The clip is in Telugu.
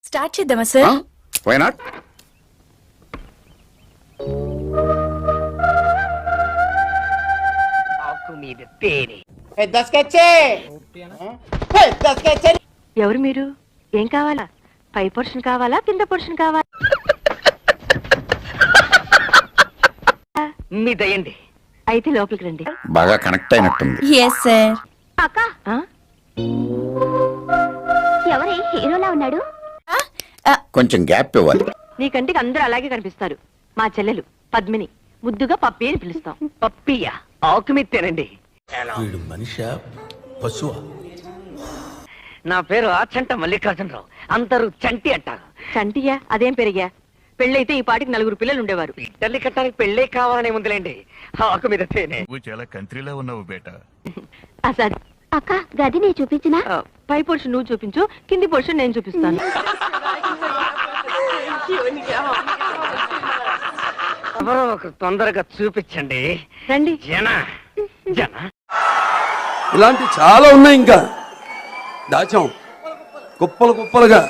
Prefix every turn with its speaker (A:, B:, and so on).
A: స్టార్ట్ చేద్దామా సార్?
B: Why not?
C: ఎవరు మీరు? ఏం కావాలా? పై పోర్షన్ కావాలా, కింద పోర్షన్ కావాలా?
D: మీ దయండి.
C: అయితే లోపలికి రండి.
B: బాగా కనెక్ట్ అయినట్టుంది.
A: Yes sir.
E: అక్క, ఎవరే హీరోలా ఉన్నాడు?
B: కొంచెం గ్యాప్ ఇవ్వాలి.
C: నీ కంటికి అందరూ అలాగే కనిపిస్తారు. మా చెల్లెలు పద్మిని, ముద్దుగా పప్పి అని పిలుస్తాం.
D: పప్పియా? ఆకు మీద తినండి.
F: వీడు మనిషా పశువా?
D: నా పేరు ఆచంట మల్లికార్జునరావు, అందరూ చంటి అంటారు.
C: చంటియా? అదేం పెరిగా? పెళ్ళైతే ఈ పాటికి 4 పిల్లలు ఉండేవారు.
D: ఇడ్డల్లి కట్టానికి పెళ్ళే కావాలనే ముందులేండి. ఆకు మీద తేనె.
G: నువ్వు చాలా కంట్రీలో ఉన్నావు బేట.
C: అసలు
E: అక్క, గది నేను చూపించినా?
C: పై పోర్షన్ నువ్వు చూపించు, కింది పోర్షన్ నేను చూపిస్తాను.
D: ఎవరో ఒక తొందరగా చూపించండి.
C: రండి.
D: జన జన
F: ఇలాంటి చాలా ఉన్నాయి, ఇంకా దాచాం కుప్పలు కుప్పలుగా.